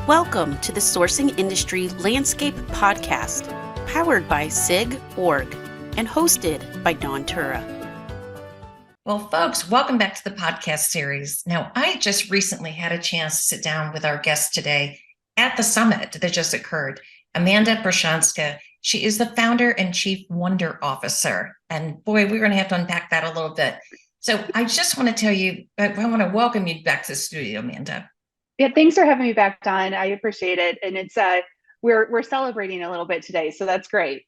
Welcome to the Sourcing Industry Landscape Podcast, powered by SIG.org and hosted by Tiura. Well, folks, welcome back to the podcast series. Now, I just recently had a chance to sit down with our guest today at the summit that just occurred, Amanda Prochaska. She is the founder and chief wonder officer. And boy, we're going to have to unpack that a little bit. So I just want to tell you, I want to welcome you back to the studio, Amanda. Yeah, thanks for having me back, Don. I appreciate it. And it's we're celebrating a little bit today, so that's great.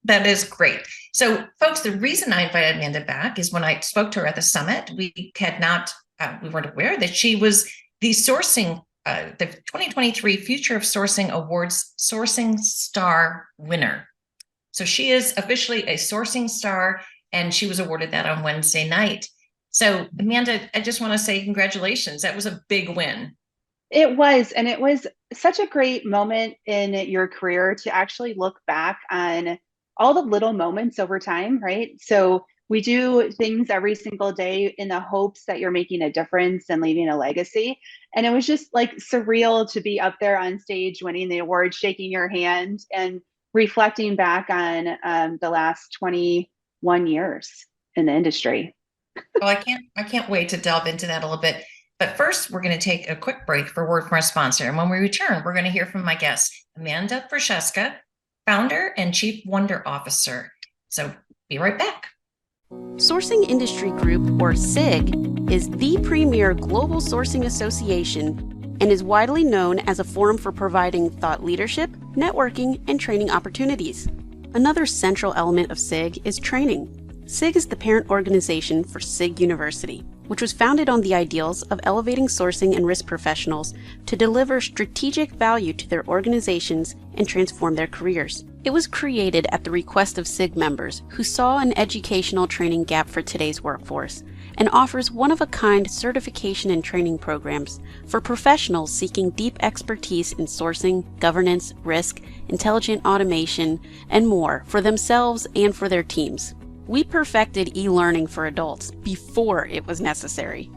That is great. So, folks, the reason I invited Amanda back is when I spoke to her at the summit, we weren't aware that she was the the 2023 Future of Sourcing Awards Sourcing Star winner. So she is officially a sourcing star, and she was awarded that on Wednesday night. So, Amanda, I just want to say congratulations. That was a big win. It was, and it was such a great moment in your career to actually look back on all the little moments over time, right? So we do things every single day in the hopes that you're making a difference and leaving a legacy. And it was just like surreal to be up there on stage, winning the award, shaking your hand, and reflecting back on the last 21 years in the industry. Well, I can't wait to delve into that a little bit. But first, we're going to take a quick break for word from our sponsor. And when we return, we're going to hear from my guest, Amanda Prochaska, founder and chief wonder officer. So be right back. Sourcing Industry Group, or SIG, is the premier global sourcing association and is widely known as a forum for providing thought leadership, networking, and training opportunities. Another central element of SIG is training. SIG is the parent organization for SIG University, which was founded on the ideals of elevating sourcing and risk professionals to deliver strategic value to their organizations and transform their careers. It was created at the request of SIG members who saw an educational training gap for today's workforce and offers one-of-a-kind certification and training programs for professionals seeking deep expertise in sourcing, governance, risk, intelligent automation, and more for themselves and for their teams. We perfected e-learning for adults before it was necessary.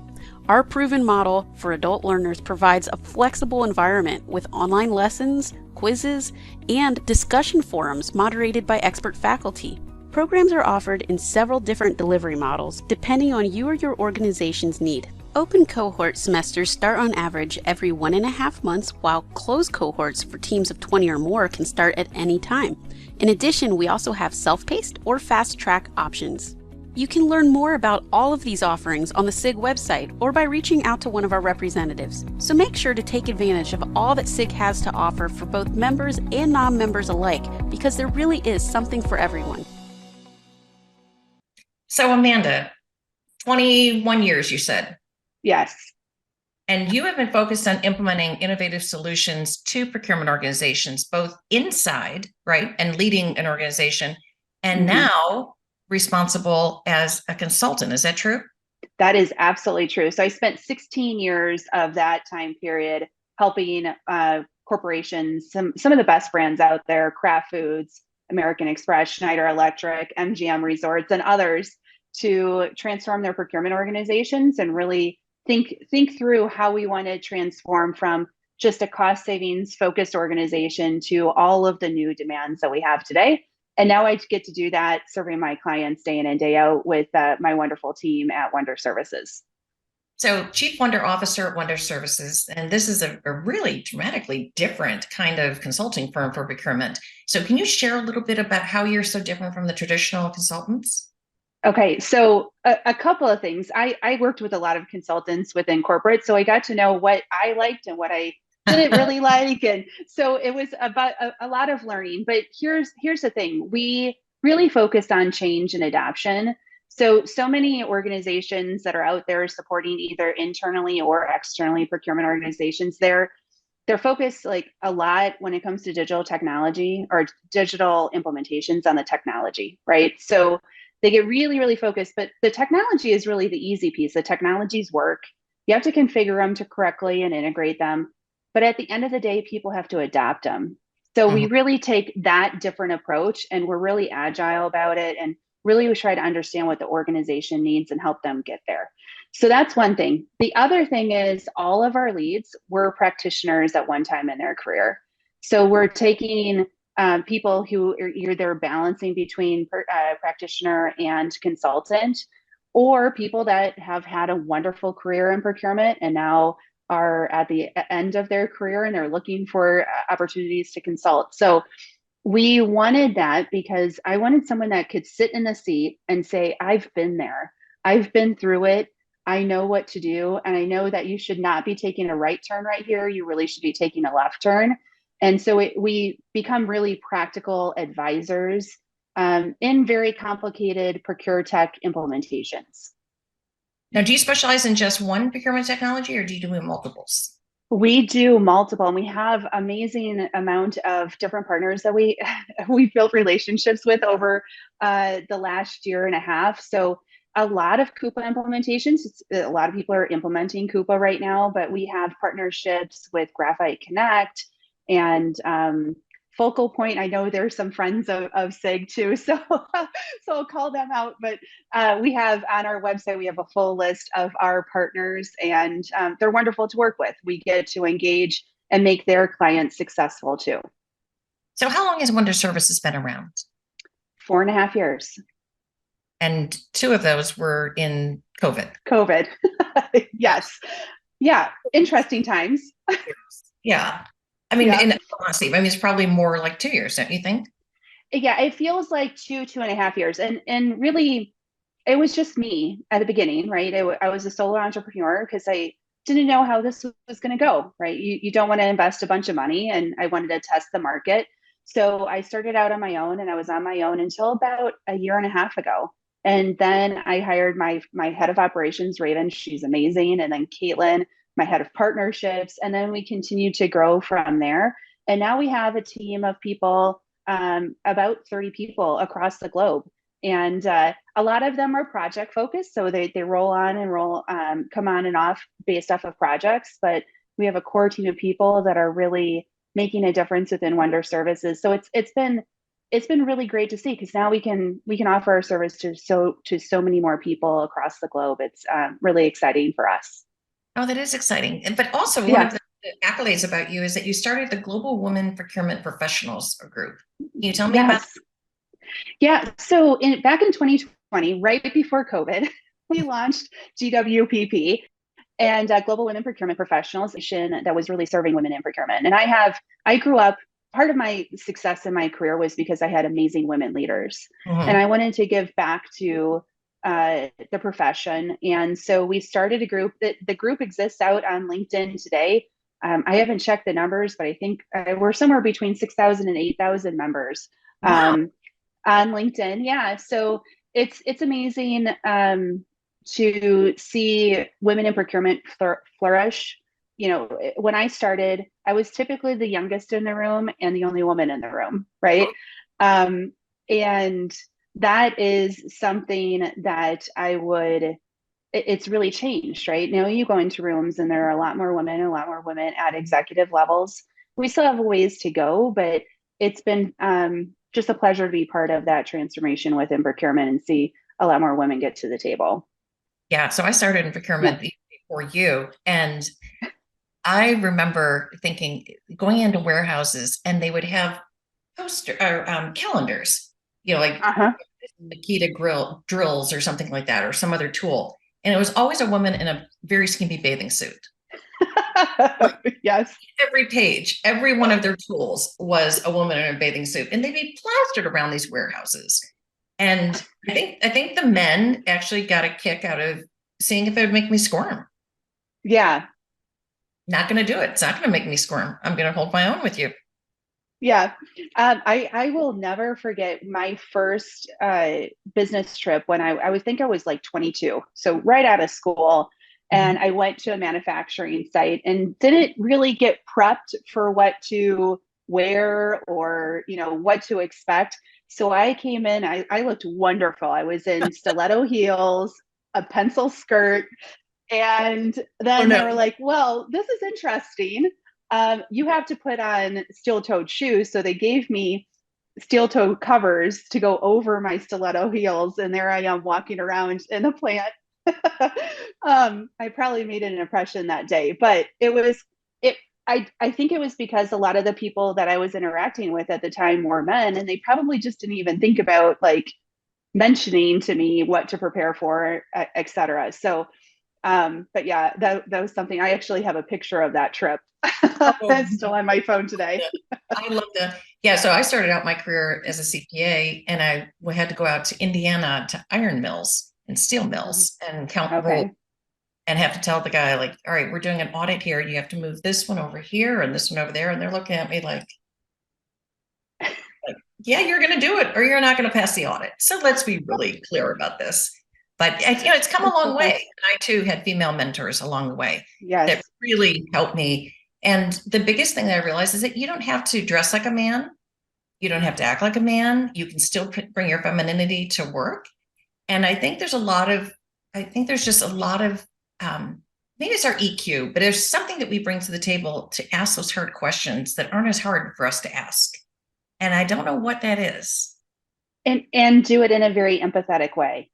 Our proven model for adult learners provides a flexible environment with online lessons, quizzes, and discussion forums moderated by expert faculty. Programs are offered in several different delivery models depending on you or your organization's need. Open cohort semesters start on average every 1.5 months, while closed cohorts for teams of 20 or more can start at any time. In addition, we also have self-paced or fast-track options. You can learn more about all of these offerings on the SIG website or by reaching out to one of our representatives. So make sure to take advantage of all that SIG has to offer for both members and non-members alike, because there really is something for everyone. So, Amanda, 21 years, you said. Yes. And you have been focused on implementing innovative solutions to procurement organizations, both inside, right, and leading an organization, and now responsible as a consultant. Is that true? That is absolutely true. So I spent 16 years of that time period helping corporations, some of the best brands out there, Kraft Foods, American Express, Schneider Electric, MGM Resorts, and others, to transform their procurement organizations and really think through how we want to transform from just a cost savings focused organization to all of the new demands that we have today. And now I get to do that, serving my clients day in and day out with my wonderful team at Wonder Services. So, Chief Wonder Officer at Wonder Services, and this is a really dramatically different kind of consulting firm for procurement. So can you share a little bit about how you're so different from the traditional consultants? Okay, so a couple of things. I worked with a lot of consultants within corporate, so I got to know what I liked and what I didn't really like. And so it was about a lot of learning. But here's the thing. We really focused on change and adoption. So many organizations that are out there supporting either internally or externally procurement organizations, they're focused like a lot when it comes to digital technology or digital implementations on the technology, right? So they get really, really focused, but the technology is really the easy piece. The technologies work. You have to configure them to correctly and integrate them. But at the end of the day, people have to adapt them. So we really take that different approach, and we're really agile about it. And really we try to understand what the organization needs and help them get there. So that's one thing. The other thing is all of our leads were practitioners at one time in their career. So we're taking people who are either balancing between practitioner and consultant, or people that have had a wonderful career in procurement and now are at the end of their career and they're looking for opportunities to consult. So we wanted that because I wanted someone that could sit in the seat and say, I've been there, I've been through it. I know what to do. And I know that you should not be taking a right turn right here. You really should be taking a left turn. And so we become really practical advisors in very complicated procure tech implementations. Now, do you specialize in just one procurement technology or do you do multiples? We do multiple, and we have amazing amount of different partners that we've built relationships with over the last year and a half. So a lot of Coupa implementations. A lot of people are implementing Coupa right now, but we have partnerships with Graphite Connect and Focal Point. I know there's some friends of SIG too, so I'll call them out. But we have on our website, we have a full list of our partners, and they're wonderful to work with. We get to engage and make their clients successful too. So how long has Wonder Services been around? 4.5 years. And 2 of those were in COVID. COVID. Yes. Yeah. Interesting times. Yeah. I mean, in honesty, I mean, it's probably more like 2 years, don't you think? Yeah, it feels like 2.5 years. And really, it was just me at the beginning, right? I was a solo entrepreneur because I didn't know how this was going to go, right? You don't want to invest a bunch of money, and I wanted to test the market. So I started out on my own, and I was on my own until about a year and a half ago. And then I hired my head of operations, Raven. She's amazing. And then Caitlin, my head of partnerships. And then we continue to grow from there. And now we have a team of people, about 30 people across the globe. And a lot of them are project focused. So they roll on and come on and off based off of projects. But we have a core team of people that are really making a difference within Wonder Services. So it's been really great to see, because now we can offer our service to so many more people across the globe. It's really exciting for us. Oh, that is exciting. But also one of the accolades about you is that you started the Global Women Procurement Professionals group. Can you tell me about that? Yeah. So back in 2020, right before COVID, we launched GWPP and Global Women Procurement Professionals that was really serving women in procurement. And I grew up, part of my success in my career was because I had amazing women leaders, and I wanted to give back to the profession. And so we started a group. The group exists out on LinkedIn today. I haven't checked the numbers, but I think we're somewhere between 6,000 and 8,000 members. Wow. On LinkedIn. Yeah. So it's amazing to see women in procurement flourish. You know, when I started, I was typically the youngest in the room and the only woman in the room, right? And that is something that it's really changed, right? Now you go into rooms and there are a lot more women at executive levels. We still have a ways to go, but it's been just a pleasure to be part of that transformation within procurement and see a lot more women get to the table. Yeah. So I started in procurement before you. And I remember going into warehouses and they would have calendars, you know, like Makita drills or something like that, or some other tool. And it was always a woman in a very skimpy bathing suit. Yes. Every page, every one of their tools was a woman in a bathing suit, and they'd be plastered around these warehouses. And I think the men actually got a kick out of seeing if it would make me squirm. Yeah. Not going to do it. It's not going to make me squirm. I'm going to hold my own with you. Yeah. I will never forget my first business trip when I was like 22. So right out of school. And I went to a manufacturing site and didn't really get prepped for what to wear or, you know, what to expect. So I came in, I looked wonderful. I was in stiletto heels, a pencil skirt. And then they were like, well, this is interesting. You have to put on steel-toed shoes. So they gave me steel-toe covers to go over my stiletto heels. And there I am walking around in the plant I probably made an impression that day, but I think it was because a lot of the people that I was interacting with at the time were men, and they probably just didn't even think about like mentioning to me what to prepare for, et cetera. So, but yeah, that was something. I actually have a picture of that trip. Oh, That's still on my phone today. I love that. Yeah, so I started out my career as a CPA, and we had to go out to Indiana to iron mills and steel mills and count rolls, Okay. and have to tell the guy, like, all right, we're doing an audit here. You have to move this one over here and this one over there. And they're looking at me like, yeah, you're going to do it or you're not going to pass the audit. So let's be really clear about this. But it's come a long way. And I too had female mentors along the way that Yes. really helped me. And the biggest thing that I realized is that you don't have to dress like a man. You don't have to act like a man. You can still bring your femininity to work. And I think there's just a lot of, maybe it's our EQ, but there's something that we bring to the table to ask those hard questions that aren't as hard for us to ask. And I don't know what that is. And do it in a very empathetic way.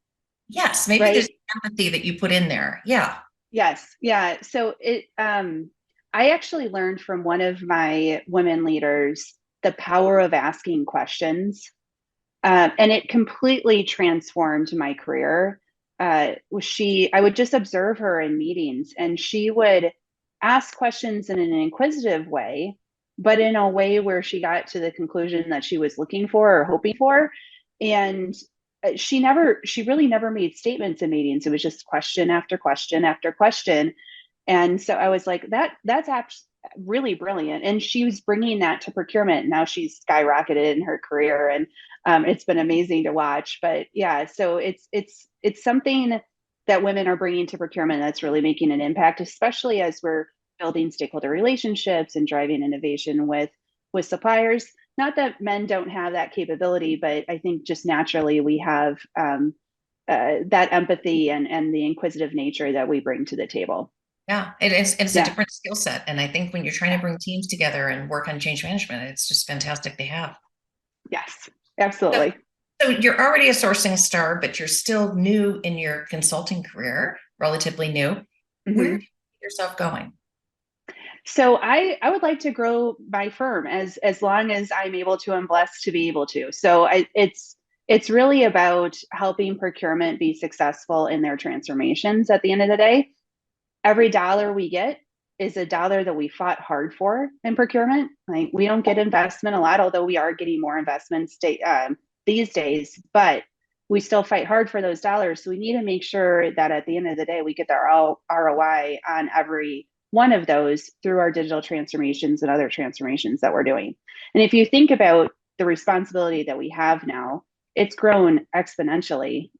Yes, maybe right? there's empathy that you put in there. Yeah. Yes. Yeah. So I actually learned from one of my women leaders the power of asking questions. And it completely transformed my career. I would just observe her in meetings, and she would ask questions in an inquisitive way, but in a way where she got to the conclusion that she was looking for or hoping for. And she really never made statements in meetings. It was just question after question after question. And so I was like, that's really brilliant. And she was bringing that to procurement. Now she's skyrocketed in her career, and it's been amazing to watch. But yeah, so it's something that women are bringing to procurement that's really making an impact, especially as we're building stakeholder relationships and driving innovation with suppliers. Not that men don't have that capability, but I think just naturally we have that empathy and the inquisitive nature that we bring to the table. Yeah, it's a Yeah. different skill set. And I think when you're trying to bring teams together and work on change management, it's just fantastic to have. Yes, absolutely. So you're already a sourcing star, but you're still new in your consulting career, relatively new. Mm-hmm. Where do you see yourself going? So I would like to grow my firm as long as I'm able to and blessed to be able to. So it's really about helping procurement be successful in their transformations. At the end of the day, every dollar we get is a dollar that we fought hard for in procurement. Like, we don't get investment a lot, although we are getting more investments these days, but we still fight hard for those dollars. So we need to make sure that at the end of the day, we get their ROI on every one of those through our digital transformations and other transformations that we're doing. And if you think about the responsibility that we have now, it's grown exponentially,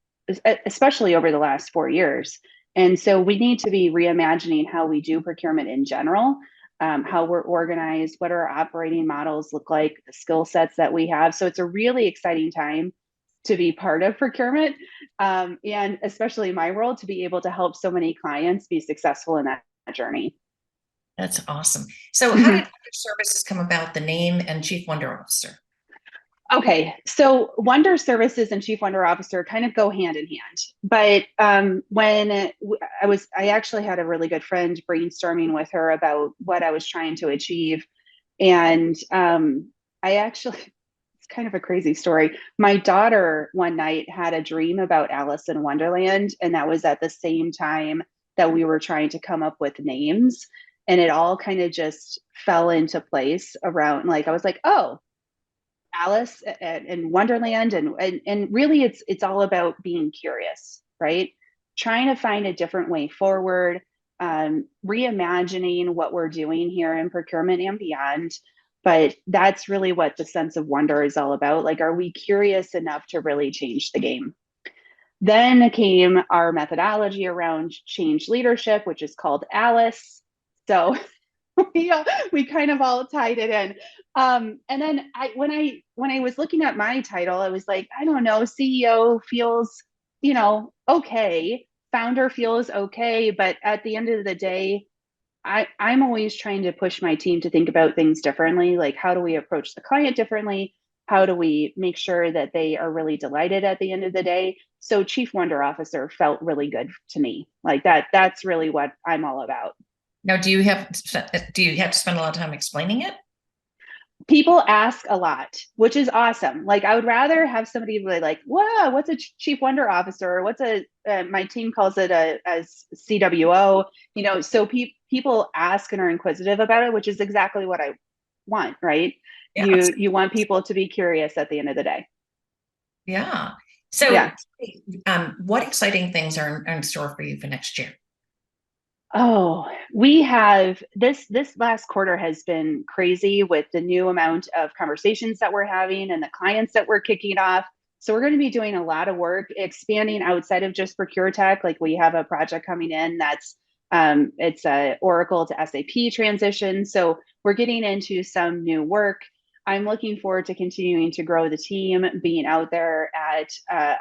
especially over the last 4 years. And so we need to be reimagining how we do procurement in general, how we're organized, what our operating models look like, the skill sets that we have. So it's a really exciting time to be part of procurement, and especially my role to be able to help so many clients be successful in that journey. That's awesome. So how did Wonder Services come about, the name and Chief Wonder Officer? Okay, so Wonder Services and Chief Wonder Officer kind of go hand in hand. But when I actually had a really good friend brainstorming with her about what I was trying to achieve. And I actually, it's kind of a crazy story. My daughter one night had a dream about Alice in Wonderland, and that was at the same time that we were trying to come up with names. And it all kind of just fell into place around, like, I was like, oh, Alice and Wonderland, and really it's all about being curious, right? Trying to find a different way forward, reimagining what we're doing here in procurement and beyond. But that's really what the sense of wonder is all about. Like, are we curious enough to really change the game? Then came our methodology around change leadership, which is called Alice. So we kind of all tied it in. And then when I was looking at my title, I was like, I don't know, CEO feels, okay. Founder feels okay. But at the end of the day, I'm always trying to push my team to think about things differently. Like, how do we approach the client differently? How do we make sure that they are really delighted at the end of the day? So Chief Wonder Officer felt really good to me. Like that's really what I'm all about. Now, do you have to spend a lot of time explaining it? People ask a lot, which is awesome. Like I would rather have somebody be like, wow, what's a Chief Wonder Officer? Or what's my team calls it a CWO, so people ask and are inquisitive about it, which is exactly what I want, right? Yeah. You want people to be curious at the end of the day. Yeah. So, yeah. What exciting things are in store for you for next year? Oh, we have this last quarter has been crazy with the new amount of conversations that we're having and the clients that we're kicking off. So we're going to be doing a lot of work expanding outside of just Procure Tech. Like we have a project coming in that's it's a Oracle to SAP transition. So we're getting into some new work. I'm looking forward to continuing to grow the team, being out there at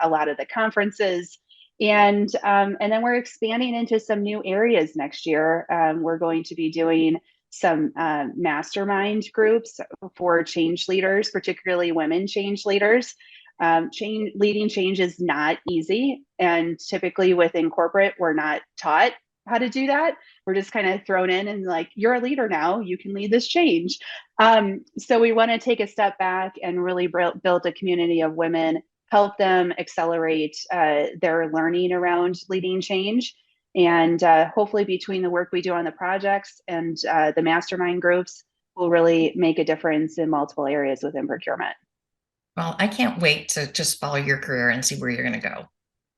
a lot of the conferences. And then we're expanding into some new areas next year. We're going to be doing some mastermind groups for change leaders, particularly women change leaders. Leading change is not easy. And typically within corporate, we're not taught how to do that. We're just kind of thrown in and like, you're a leader now, you can lead this change. So we want to take a step back and really build a community of women, help them accelerate their learning around leading change. And hopefully between the work we do on the projects and the mastermind groups, will really make a difference in multiple areas within procurement. Well, I can't wait to just follow your career and see where you're going to go.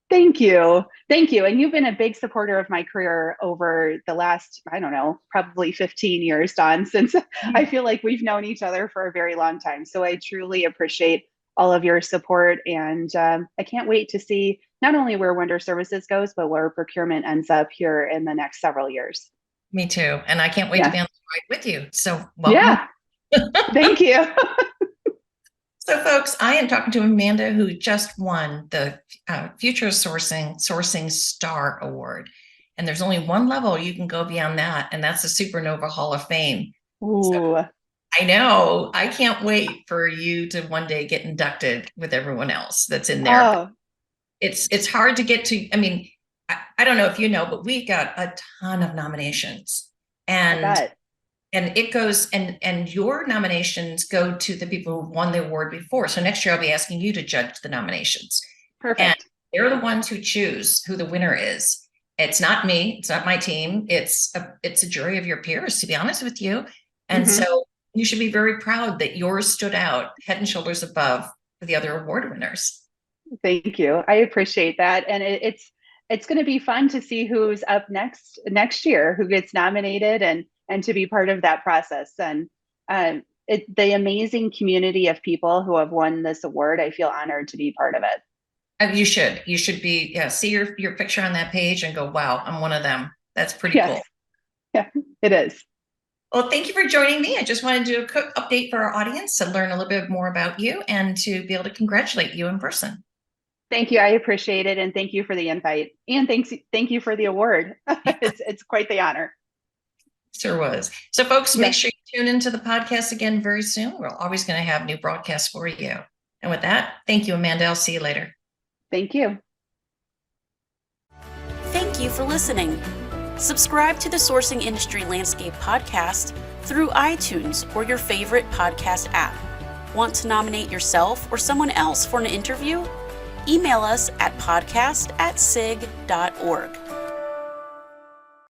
Thank you. Thank you. And you've been a big supporter of my career over the last, I don't know, probably 15 years, Dawn, since I feel like we've known each other for a very long time. So I truly appreciate all of your support. And I can't wait to see not only where Wonder Services goes, but where procurement ends up here in the next several years. Me too. And I can't wait to be on the ride with you. So welcome. Yeah. Thank you. So folks, I am talking to Amanda, who just won the Future Sourcing Star Award. And there's only one level you can go beyond that, and that's the Supernova Hall of Fame. Ooh. So, I know. I can't wait for you to one day get inducted with everyone else that's in there. Oh. It's hard to get to. I mean, I don't know if you know, but we got a ton of nominations. And it goes, and your nominations go to the people who won the award before. So next year I'll be asking you to judge the nominations. Perfect. And they're the ones who choose who the winner is. It's not me. It's not my team. It's a jury of your peers, to be honest with you. And so you should be very proud that yours stood out head and shoulders above the other award winners. Thank you. I appreciate that. And it's going to be fun to see who's up next year, who gets nominated and to be part of that process. And the amazing community of people who have won this award, I feel honored to be part of it. You should be, see your picture on that page and go, wow, I'm one of them. That's pretty cool. Yeah, it is. Well, thank you for joining me. I just wanted to do a quick update for our audience to learn a little bit more about you and to be able to congratulate you in person. Thank you. I appreciate it. And thank you for the invite. And thank you for the award. It's quite the honor. Sure was. So folks, make sure you tune into the podcast again very soon. We're always going to have new broadcasts for you. And with that, thank you, Amanda. I'll see you later. Thank you. Thank you for listening. Subscribe to the Sourcing Industry Landscape podcast through iTunes or your favorite podcast app. Want to nominate yourself or someone else for an interview? Email us at podcast@sig.org.